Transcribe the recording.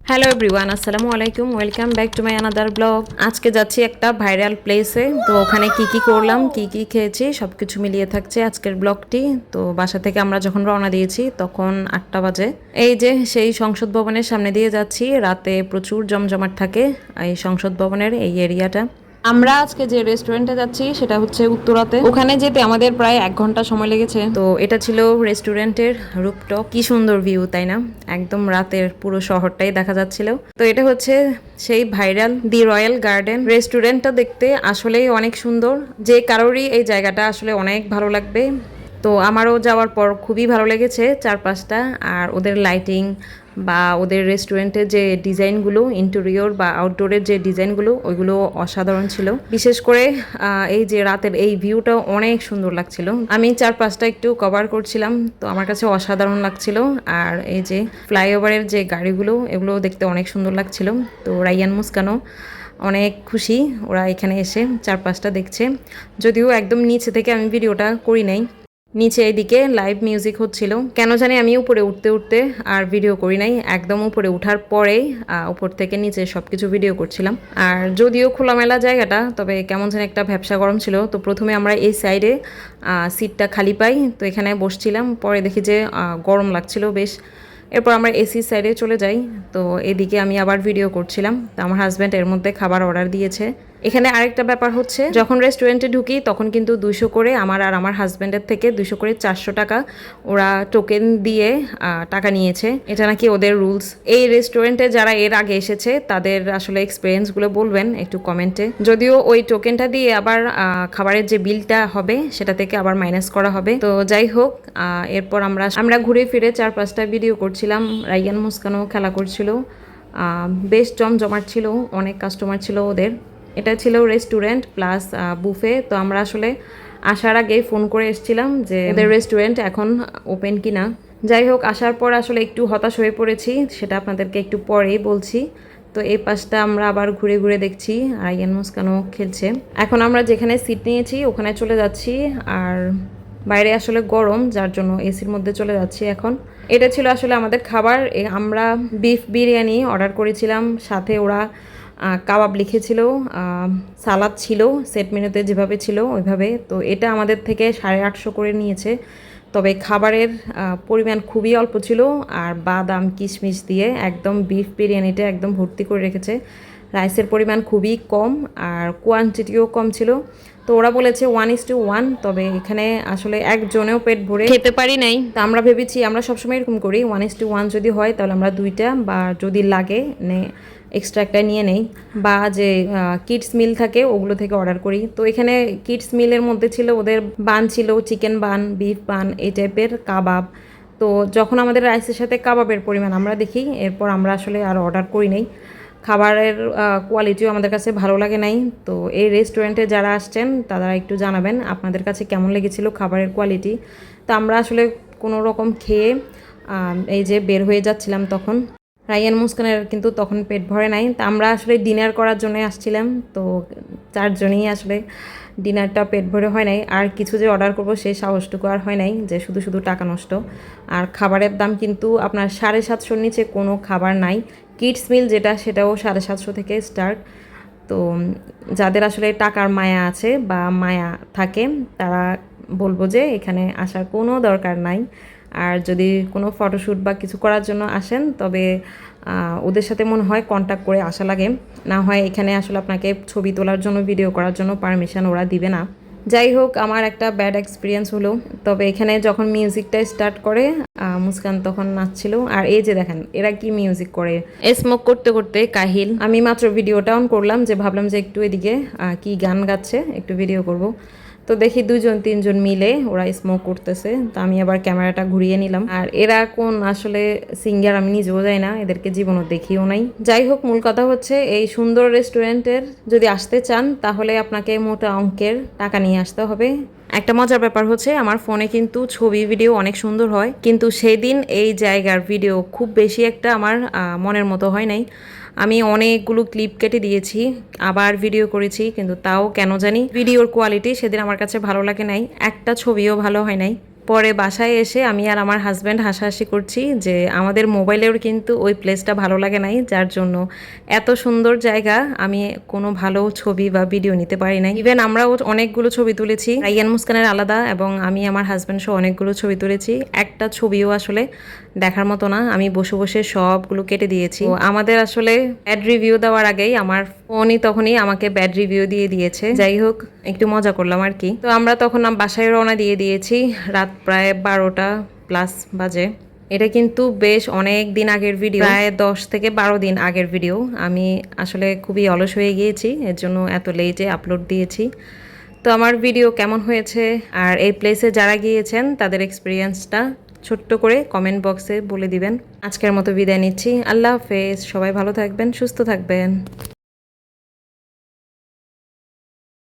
Hello everyone, আসসালামু আলাইকুম। Welcome back to my another blog. আজকে যাচ্ছি একটা ভাইরাল প্লেসে। তো ওখানে কি কি করলাম, কি কি খেয়েছি, সব কিছু মিলিয়ে থাকছে আজকের ব্লগটি। তো বাসা থেকে আমরা যখন রওনা দিয়েছি তখন 8টা বাজে। এই যে সেই সংসদ ভবনের সামনে দিয়ে যাচ্ছি। রাতে প্রচুর জমজমাট থাকে এই সংসদ ভবনের এই এরিয়াটা। আমরা আজকে যে রেস্টুরেন্টে যাচ্ছি সেটা হচ্ছে উত্তরাতে। ওখানে যেতে আমাদের প্রায় 1 ঘন্টা সময় লেগেছে। তো এটা ছিল রেস্টুরেন্টের রুপটপ। কি সুন্দর ভিউ, তাই না? একদম রাতের পুরো শহরটাই দেখা যাচ্ছিল। তো এটা হচ্ছে সেই ভাইরাল দি রয়্যাল গার্ডেন রেস্টুরেন্টটা। দেখতে আসলেই অনেক সুন্দর। যে কারোরই এই জায়গাটা আসলে অনেক ভালো লাগবে। তো আমারও যাওয়ার পর খুবই ভালো লেগেছে চারপাশটা। আর ওদের লাইটিং বা ওদের রেস্টুরেন্টের যে ডিজাইনগুলো, ইন্টেরিয়র বা আউটডোরের যে ডিজাইনগুলো, ওইগুলো অসাধারণ ছিল। বিশেষ করে এই যে রাতের এই ভিউটা অনেক সুন্দর লাগছিল। আমি চারপাশটা একটু কভার করছিলাম, তো আমার কাছে অসাধারণ লাগছিল। আর এই যে ফ্লাইওভারের যে গাড়িগুলো, এগুলো দেখতে অনেক সুন্দর লাগছিল। তো রাইয়ান মুস্কানও অনেক খুশি ওরা এখানে এসে চারপাশটা দেখছে। যদিও একদম নিচে থেকে আমি ভিডিওটা করি নাই, নিচে এদিকে লাইভ মিউজিক হচ্ছিল। কেন জানি আমি উপরে উঠতে উঠতে আর ভিডিও করি নাই। একদম উপরে উঠার পরেই উপর থেকে নিচে সবকিছু ভিডিও করছিলাম। আর যদিও খোলামেলা জায়গাটা, তবে কেমন যেন একটা ভ্যাপসা গরম ছিল। তো প্রথমে আমরা এই সাইডে সিটটা খালি পাই, তো এখানে বসছিলাম। পরে দেখি যে গরম লাগছিল বেশ। এরপর আমরা এসি সাইডে চলে যাই। তো এদিকে আমি আবার ভিডিও করছিলাম। তো আমার হাজব্যান্ড এর মধ্যে খাবার অর্ডার দিয়েছে। এখানে আরেকটা ব্যাপার হচ্ছে, যখন রেস্টুরেন্টে ঢুকি তখন কিন্তু 200 করে আমার আর আমার হাজব্যান্ডের থেকে 200 করে 400 টাকা ওরা টোকেন দিয়ে টাকা নিয়েছে। এটা নাকি ওদের রুলস। এই রেস্টুরেন্টে যারা এর আগে এসেছে তাদের আসলে এক্সপিরিয়েন্সগুলো বলবেন একটু কমেন্টে। যদিও ওই টোকেনটা দিয়ে আবার খাবারের যে বিলটা হবে সেটা থেকে আবার মাইনাস করা হবে। তো যাই হোক, এরপর আমরা ঘুরে ফিরে 4-5টা ভিডিও করছিলাম। রাইয়ান মুস্কানও খেলা করছিল। বেশ জমজমাট ছিল, অনেক কাস্টমার ছিল ওদের। এটা ছিল রেস্টুরেন্ট প্লাস বুফে। তো আমরা আসলে আসার আগেই ফোন করে এসেছিলাম যে ওদের রেস্টুরেন্ট এখন ওপেন কিনা। যাই হোক, আসার পর আসলে একটু হতাশ হয়ে পড়েছি, সেটা আপনাদেরকে একটু পরেই বলছি। তো এই পাশটা আমরা আবার ঘুরে ঘুরে দেখছি। রাইয়ান মুস্কানও খেলছে। এখন আমরা যেখানে সিট নিয়েছি ওখানে চলে যাচ্ছি। আর বাইরে আসলে গরম, যার জন্য এসির মধ্যে চলে যাচ্ছি এখন। এটা ছিল আসলে আমাদের খাবার। আমরা বিফ বিরিয়ানি অর্ডার করেছিলাম, সাথে ওরা কাবাব লিখেছিল, সালাদ ছিল সেট মেনুতে যেভাবে ছিল ওইভাবে। তো এটা আমাদের থেকে 850 করে নিয়েছে। তবে খাবারের পরিমাণ খুবই অল্প ছিল। আর বাদাম কিশমিশ দিয়ে একদম বিফ বিরিয়ানিটা একদম ভর্তি করে রেখেছে। রাইসের পরিমাণ খুবই কম আর কোয়ান্টিটিও কম ছিল। তো ওরা বলেছে 1:1। তবে এখানে আসলে একজনেও পেট ভরে খেতে পারি নাই। তো আমরা ভেবেছি, আমরা সবসময় এরকম করি, 1:1 যদি হয় তাহলে আমরা 2টা, বা যদি লাগে এক্সট্রা একটা নিয়ে নেই, বা যে কিডস মিল থাকে ওগুলো থেকে অর্ডার করি। তো এখানে কিডস মিলের মধ্যে ছিল ওদের বান ছিল, চিকেন বান, বিফ বান, এই টাইপের কাবাব। তো যখন আমাদের রাইসের সাথে কাবাবের পরিমাণ আমরা দেখি, এরপর আমরা আসলে আর অর্ডার করি নাই। খাবারের কোয়ালিটিও আমাদের কাছে ভালো লাগে নাই। তো এই রেস্টুরেন্টে যারা আসছেন তারা একটু জানাবেন আপনাদের কাছে কেমন লেগেছিল খাবারের কোয়ালিটি। তো আমরা আসলে কোনো রকম খেয়ে এই যে বের হয়ে যাচ্ছিলাম তখন। রাইয়ান মুস্কানের কিন্তু তখন পেট ভরে নাই। তা আমরা আসলে ডিনার করার জন্য আসছিলাম। তো 4জনই আসলে ডিনারটা পেট ভরে হয় নাই। আর কিছু যে অর্ডার করবো সেই সাহসটুকু আর হয় নাই, যে শুধু শুধু টাকা নষ্ট। আর খাবারের দাম কিন্তু আপনার 750-র নিচে কোনো খাবার নাই। কিডস মিল যেটা, সেটাও 750 থেকে স্টার্ট। তো যাদের আসলে টাকার মায়া আছে বা মায়া থাকে, তারা বলবো যে এখানে আসার কোনো দরকার নাই। আর যদি কোনো ফটোশ্যুট বা কিছু করার জন্য আসেন, তবে ওদের সাথে মনে হয় কন্ট্যাক্ট করে আসা লাগে। না হয় এখানে আসলে আপনাকে ছবি তোলার জন্য, ভিডিও করার জন্য পারমিশন ওরা দিবে না। যাই হোক, আমার একটা ব্যাড এক্সপিরিয়েন্স হলো। তবে এখানে যখন মিউজিকটা স্টার্ট করে মুস্কান তখন নাচছিল। আর এই যে দেখেন এরা কি মিউজিক করে, স্মোক করতে করতে কাহিল। আমি মাত্র ভিডিওটা অন করলাম, যে ভাবলাম যে একটু এদিকে কি গান গাচ্ছে একটু ভিডিও করব। তো দেখি 2-3জন মিলে ওরা স্মোক করতেছে। তো আমি আবার ক্যামেরাটা ঘুরিয়ে নিলাম। আর এরা কোন আসলে সিঙ্গার আমি নিজেও যাই না, এদেরকে জীবনও দেখিও নাই। যাই হোক, মূল কথা হচ্ছে এই সুন্দর রেস্টুরেন্টের যদি আসতে চান তাহলে আপনাকে মোটা অঙ্কের টাকা নিয়ে আসতে হবে। একটা মজার ব্যাপার হচ্ছে, আমার ফোনে কিন্তু ছবি ভিডিও অনেক সুন্দর হয়, কিন্তু সেই দিন এই জায়গার ভিডিও খুব বেশি একটা আমার মনের মতো হয় নাই। আমি অনেকগুলো ক্লিপ কেটে দিয়েছি, আবার ভিডিও করেছি, কিন্তু তাও কেন জানি ভিডিওর কোয়ালিটি সেদিন আমার কাছে ভালো লাগে নাই। একটা ছবিও ভালো হয় নাই। পরে বাসায় এসে আমি আর আমার হাজব্যান্ড হাসাহাসি করছি যে আমাদের মোবাইলেও কিন্তু ওই প্লেসটা ভালো লাগে নাই, যার জন্য এত সুন্দর জায়গা আমি কোনো ভালো ছবি বা ভিডিও নিতে পারি নাই। ইভেন আমরাও অনেকগুলো ছবি তুলেছি, রাইয়ান মুস্কানের আলাদা, এবং আমি আমার হাজব্যান্ড সহ অনেকগুলো ছবি তুলেছি। একটা ছবিও আসলে দেখার মতো না, আমি বসে বসে সবগুলো কেটে দিয়েছি। তো আমাদের আসলে ব্যাড রিভিউ দেওয়ার আগেই আমার ফোনই তখনই আমাকে ব্যাড রিভিউ দিয়ে দিয়েছে। যাই হোক, একটু মজা করলাম আর কি। তো আমরা তখন বাসায় রওনা দিয়ে দিয়েছি, রাত প্রায় 12টা প্লাস বাজে। এটা কিন্তু বেশ অনেক দিন আগের ভিডিও, প্রায় 10 থেকে 12 দিন আগের ভিডিও। আমি আসলে খুবই অলস হয়ে গিয়েছি, এর জন্য এত লেটে আপলোড দিয়েছি। তো আমার ভিডিও কেমন হয়েছে আর এই প্লেসে যারা গিয়েছেন তাদের এক্সপিরিয়েন্সটা ছোট্ট করে কমেন্ট বক্সে বলে দিবেন। আজকের মতো বিদায় নিচ্ছি, আল্লাহ হাফেজ। সবাই ভালো থাকবেন, সুস্থ থাকবেন।